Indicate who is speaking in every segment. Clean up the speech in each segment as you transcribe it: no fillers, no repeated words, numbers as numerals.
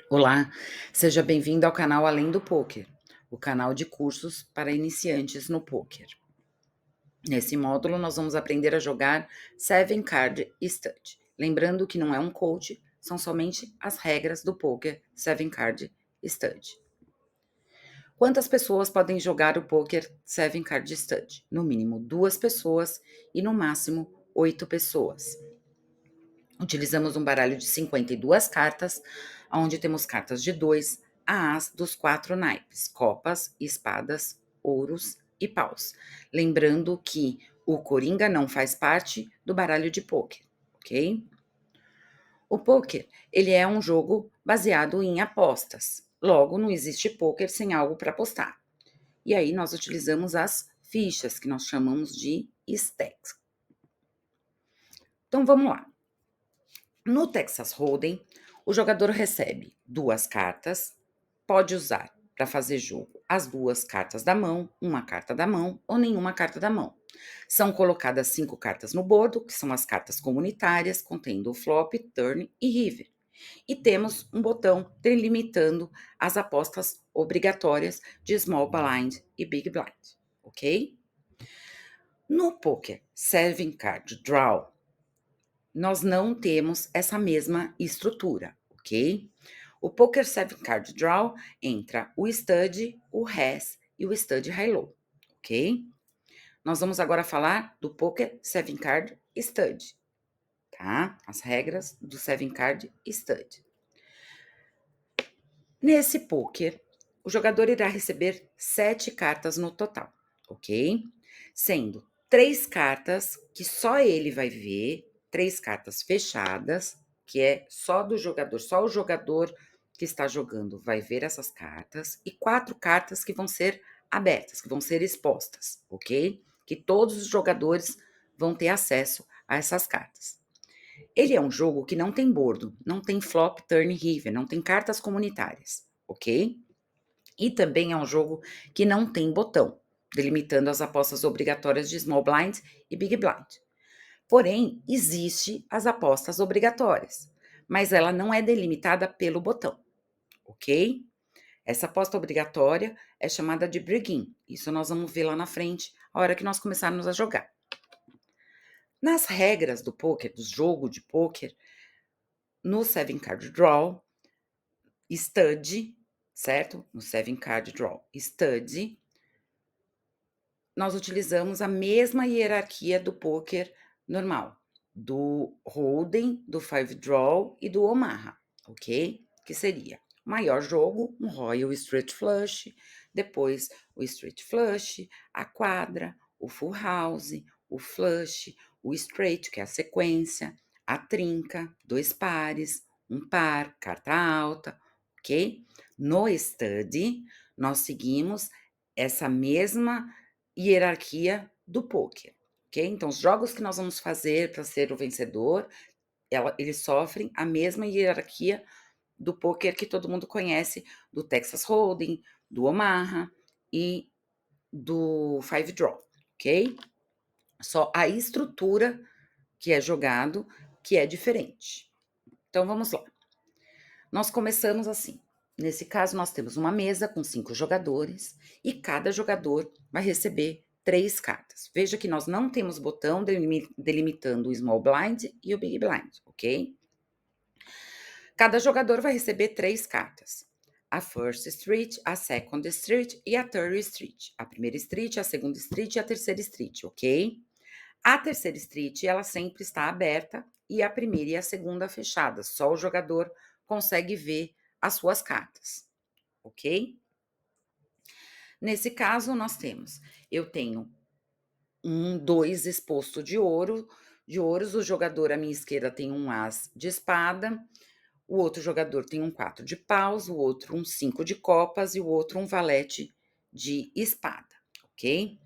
Speaker 1: Olá, seja bem-vindo ao canal Além do Poker, o canal de cursos para iniciantes no poker. Nesse módulo, nós vamos aprender a jogar Seven Card Stud. Lembrando que não é um coach, são somente as regras do poker Seven Card Stud. Quantas pessoas podem jogar o poker Seven Card Stud? No mínimo 2 pessoas e no máximo 8 pessoas. Utilizamos um baralho de 52 cartas, onde temos cartas de 2 a as dos 4 naipes, copas, espadas, ouros e paus. Lembrando que o coringa não faz parte do baralho de pôquer, ok? O pôquer, ele é um jogo baseado em apostas. Logo, não existe pôquer sem algo para apostar. E aí nós utilizamos as fichas, que nós chamamos de stacks. Então vamos lá. No Texas Hold'em, o jogador recebe 2 cartas, pode usar para fazer jogo as 2 cartas da mão, uma carta da mão ou nenhuma carta da mão. São colocadas 5 cartas no bordo, que são as cartas comunitárias, contendo o flop, turn e river. E temos um botão delimitando as apostas obrigatórias de small blind e big blind, ok? No poker Seven Card Draw, nós não temos essa mesma estrutura, ok? O Poker 7 Card Draw entra o stud, o res e o stud high-low, ok? Nós vamos agora falar do Poker 7 Card Stud, tá? As regras do 7 Card Stud. Nesse poker, o jogador irá receber 7 cartas no total, ok? Sendo 3 cartas que só ele vai ver, 3 cartas fechadas, que é só do jogador, só o jogador que está jogando vai ver essas cartas, e 4 cartas que vão ser abertas, que vão ser expostas, ok? Que todos os jogadores vão ter acesso a essas cartas. Ele é um jogo que não tem bordo, não tem flop, turn, river, não tem cartas comunitárias, ok? E também é um jogo que não tem botão, delimitando as apostas obrigatórias de small blind e big blind. Porém, existe as apostas obrigatórias, mas ela não é delimitada pelo botão, ok? Essa aposta obrigatória é chamada de break-in. Isso nós vamos ver lá na frente, a hora que nós começarmos a jogar. Nas regras do poker, do jogo de poker, no 7 Card Draw, stud, certo? No 7 Card Draw, stud, nós utilizamos a mesma hierarquia do poker normal, do Hold'em, do 5 Draw e do Omaha, ok? Que seria o maior jogo, um Royal Straight Flush, depois o Straight Flush, a quadra, o Full House, o Flush, o Straight, que é a sequência, a trinca, 2 pares, um par, carta alta, ok? No Stud, nós seguimos essa mesma hierarquia do poker, ok? Então, os jogos que nós vamos fazer para ser o vencedor, eles sofrem a mesma hierarquia do poker que todo mundo conhece, do Texas Hold'em, do Omaha e do Five Draw, ok? Só a estrutura que é jogado que é diferente. Então, vamos lá. Nós começamos assim. Nesse caso, nós temos uma mesa com 5 jogadores e cada jogador vai receber 3 cartas. Veja que nós não temos botão delimitando o small blind e o big blind, ok? Cada jogador vai receber 3 cartas. A first street, a second street e a third street. A primeira street, a segunda street e a terceira street, ok? A terceira street, ela sempre está aberta e a primeira e a segunda fechadas. Só o jogador consegue ver as suas cartas, ok? Nesse caso, nós temos, eu tenho 2 exposto de ouros, o jogador à minha esquerda tem um as de espada, o outro jogador tem um 4 de paus, o outro um 5 de copas e o outro um valete de espada, ok?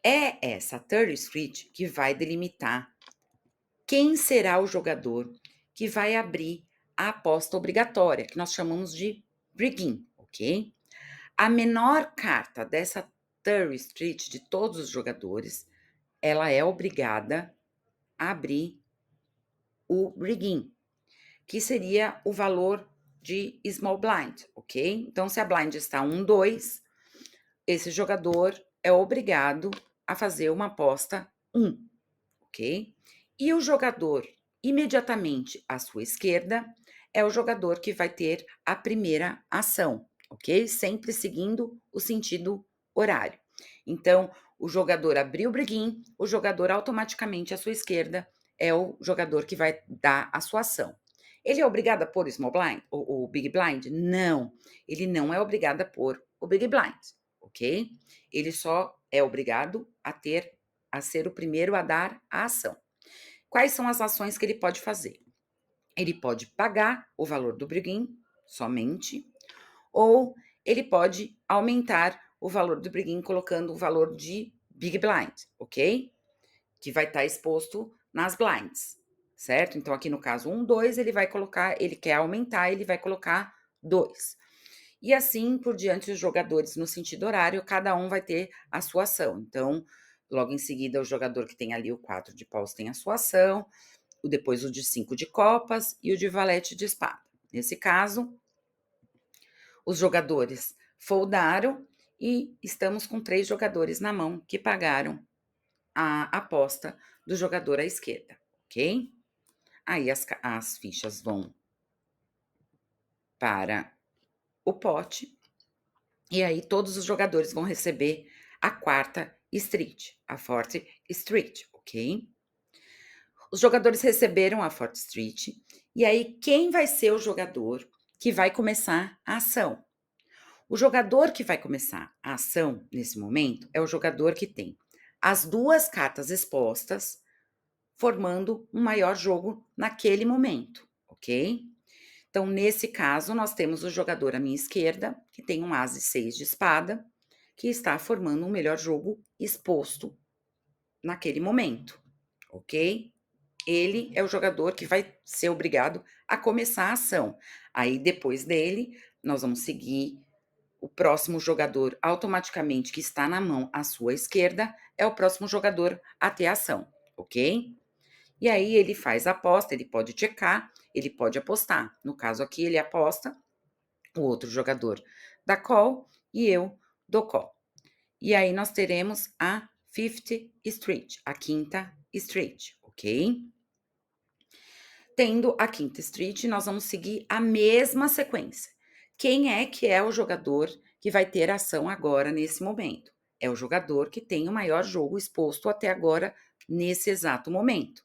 Speaker 1: É essa third street que vai delimitar quem será o jogador que vai abrir a aposta obrigatória, que nós chamamos de break-in, ok? A menor carta dessa third street de todos os jogadores, ela é obrigada a abrir o break-in, que seria o valor de small blind, ok? Então, se a blind está 1, 2, esse jogador é obrigado a fazer uma aposta 1, ok? E o jogador imediatamente à sua esquerda é o jogador que vai ter a primeira ação, ok? Sempre seguindo o sentido horário. Então, o jogador abriu o breguim, o jogador automaticamente à sua esquerda é o jogador que vai dar a sua ação. Ele é obrigado a pôr o small blind, o big blind? Não, ele não é obrigado a pôr o big blind, ok? Ele só é obrigado a ser o primeiro a dar a ação. Quais são as ações que ele pode fazer? Ele pode pagar o valor do breguim somente, ou ele pode aumentar o valor do breguim colocando o valor de big blind, ok? Que vai estar exposto nas blinds, certo? Então, aqui no caso 1, 2, ele vai colocar, ele quer aumentar, ele vai colocar 2. E assim por diante, os jogadores no sentido horário, cada um vai ter a sua ação. Então, logo em seguida, o jogador que tem ali o 4 de paus tem a sua ação, depois o de 5 de copas e o de valete de espada. Nesse caso, os jogadores foldaram e estamos com 3 jogadores na mão que pagaram a aposta do jogador à esquerda, ok? Aí as fichas vão para o pote e aí todos os jogadores vão receber a quarta street, a forte street, ok? Os jogadores receberam a forte street e aí quem vai ser o jogador que vai começar a ação? O jogador que vai começar a ação nesse momento é o jogador que tem as 2 cartas expostas, formando um maior jogo naquele momento, ok? Então, nesse caso, nós temos o jogador à minha esquerda, que tem um as e 6 de espada, que está formando um melhor jogo exposto naquele momento, ok? Ele é o jogador que vai ser obrigado a começar a ação. Aí, depois dele, nós vamos seguir o próximo jogador automaticamente que está na mão à sua esquerda é o próximo jogador a ter ação, ok? E aí ele faz a aposta, ele pode checar, ele pode apostar. No caso aqui, ele aposta, o outro jogador dá call e eu dou call. E aí nós teremos a fifth street, a quinta street, ok? Tendo a quinta street, nós vamos seguir a mesma sequência. Quem é que é o jogador que vai ter ação agora nesse momento? É o jogador que tem o maior jogo exposto até agora nesse exato momento.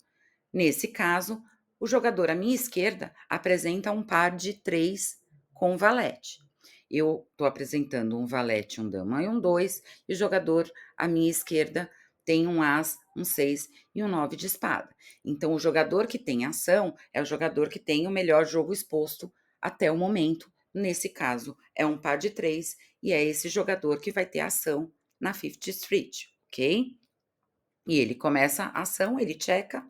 Speaker 1: Nesse caso, o jogador à minha esquerda apresenta um par de 3 com valete. Eu estou apresentando um valete, um dama e um 2, e o jogador à minha esquerda tem um as, um 6 e um 9 de espada. Então, o jogador que tem ação é o jogador que tem o melhor jogo exposto até o momento. Nesse caso, é um par de 3 e é esse jogador que vai ter ação na Fifth Street, ok? E ele começa a ação, ele checa,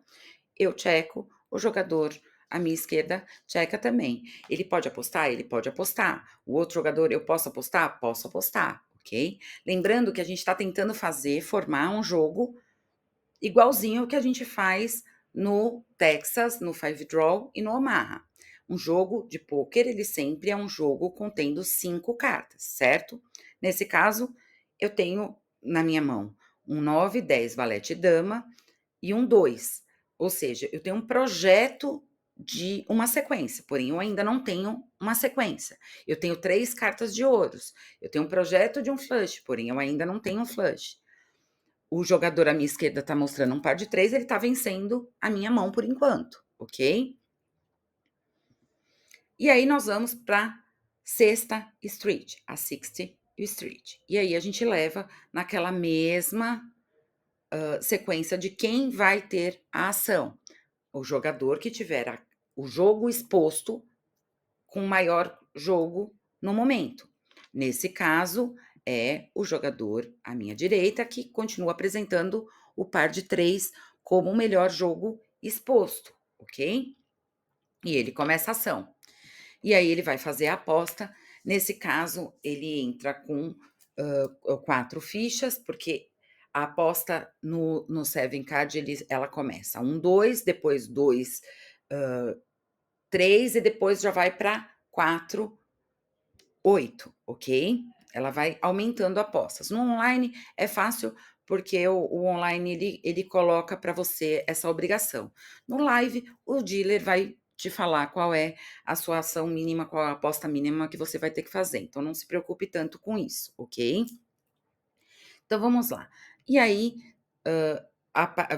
Speaker 1: eu checo, o jogador à minha esquerda checa também. Ele pode apostar? Ele pode apostar. O outro jogador, eu posso apostar? Posso apostar, ok? Lembrando que a gente está tentando formar um jogo igualzinho ao que a gente faz no Texas, no Five Draw e no Omaha. Um jogo de pôquer, ele sempre é um jogo contendo 5 cartas, certo? Nesse caso, eu tenho na minha mão um 9, 10, valete dama e um 2. Ou seja, eu tenho um projeto de uma sequência, porém eu ainda não tenho uma sequência. Eu tenho 3 cartas de ouros. Eu tenho um projeto de um flush, porém eu ainda não tenho um flush. O jogador à minha esquerda está mostrando um par de 3, ele está vencendo a minha mão por enquanto, ok? E aí nós vamos para sexta street, a 60th street. E aí a gente leva naquela mesma sequência de quem vai ter a ação. O jogador que tiver o jogo exposto com maior jogo no momento. Nesse caso, é o jogador à minha direita que continua apresentando o par de 3 como o melhor jogo exposto, ok? E ele começa a ação. E aí ele vai fazer a aposta. Nesse caso, ele entra com 4 fichas, porque a aposta no Seven Card, ela começa 1, 2, depois 2, 3 e depois já vai para 4, 8, ok? Ela vai aumentando apostas. No online é fácil porque o online ele coloca para você essa obrigação. No live, o dealer vai te falar qual é a sua ação mínima, qual é a aposta mínima que você vai ter que fazer. Então não se preocupe tanto com isso, ok? Então vamos lá. E aí,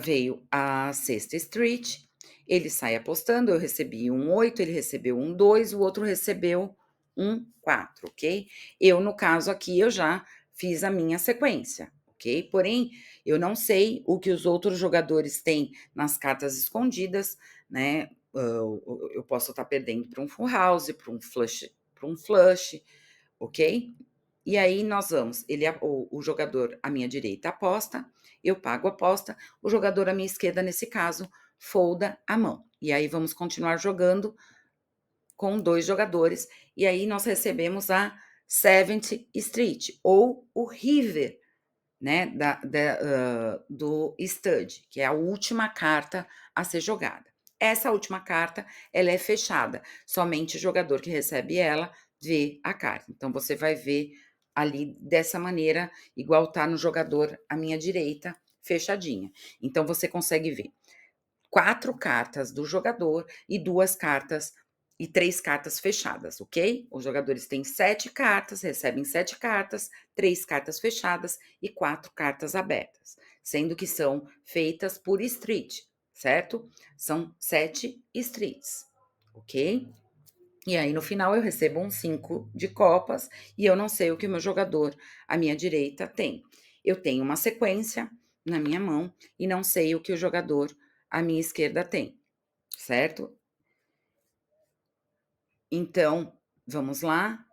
Speaker 1: veio a sexta street, ele sai apostando, eu recebi um 8, ele recebeu um 2, o outro recebeu um 4, ok? Eu, no caso aqui, eu já fiz a minha sequência, ok? Porém, eu não sei o que os outros jogadores têm nas cartas escondidas, né? Eu posso estar perdendo para um full house, para um flush, ok? E aí nós vamos, o jogador à minha direita aposta, eu pago a aposta, o jogador à minha esquerda, nesse caso, folda a mão. E aí vamos continuar jogando com 2 jogadores, e aí nós recebemos a Seventh Street, ou o river, né, do stud, que é a última carta a ser jogada. Essa última carta, ela é fechada, somente o jogador que recebe ela vê a carta. Então você vai ver ali dessa maneira, igual tá no jogador à minha direita, fechadinha. Então você consegue ver 4 cartas do jogador e 2 cartas e 3 cartas fechadas, ok? Os jogadores têm 7 cartas, recebem 7 cartas, 3 cartas fechadas e 4 cartas abertas, sendo que são feitas por street, certo? São 7 streets, ok? E aí no final eu recebo um 5 de copas e eu não sei o que o meu jogador à minha direita tem. Eu tenho uma sequência na minha mão e não sei o que o jogador à minha esquerda tem, certo? Então, vamos lá.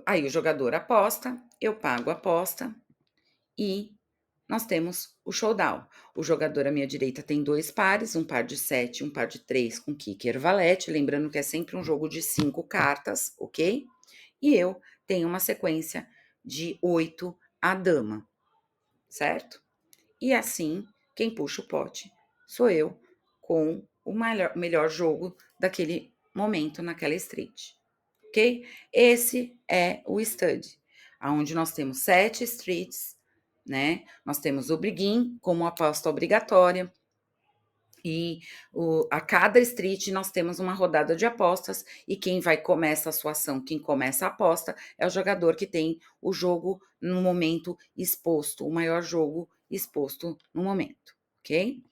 Speaker 1: Aí o jogador aposta, eu pago a aposta e nós temos o showdown. O jogador à minha direita tem 2 pares, um par de 7 e um par de 3 com kicker valete, lembrando que é sempre um jogo de 5 cartas, ok? E eu tenho uma sequência de 8 a dama, certo? E assim, quem puxa o pote sou eu, com o melhor jogo daquele momento naquela street, ok? Esse é o stud, onde nós temos 7 streets, né? Nós temos o briguim como aposta obrigatória, e a cada street nós temos uma rodada de apostas, e quem começa a sua ação, quem começa a aposta, é o jogador que tem o jogo no momento exposto, o maior jogo exposto no momento, ok?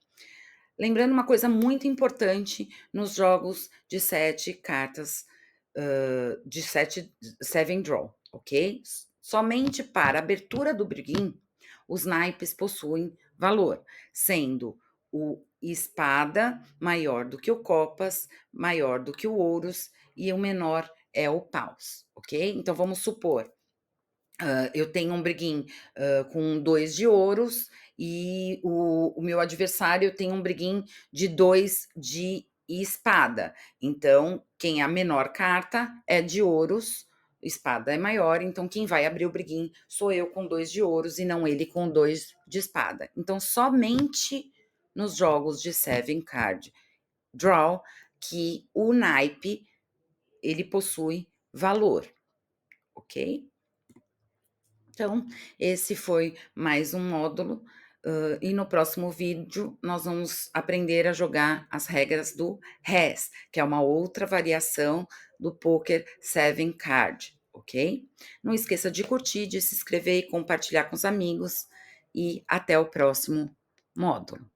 Speaker 1: Lembrando uma coisa muito importante nos jogos de 7 cartas, de 7 draw, ok? Somente para a abertura do briguim, os naipes possuem valor, sendo o espada maior do que o copas, maior do que o ouros, e o menor é o paus, ok? Então vamos supor, eu tenho um briguim com 2 de ouros e o meu adversário tem um briguim de 2 de espada. Então, quem é a menor carta é de ouros, espada é maior, então quem vai abrir o briguim sou eu com 2 de ouros e não ele com 2 de espada. Então, somente nos jogos de 7 card draw que o naipe ele possui valor, ok? Então, esse foi mais um módulo, e no próximo vídeo nós vamos aprender a jogar as regras do Res, que é uma outra variação do poker 7 card, ok? Não esqueça de curtir, de se inscrever e compartilhar com os amigos, e até o próximo módulo.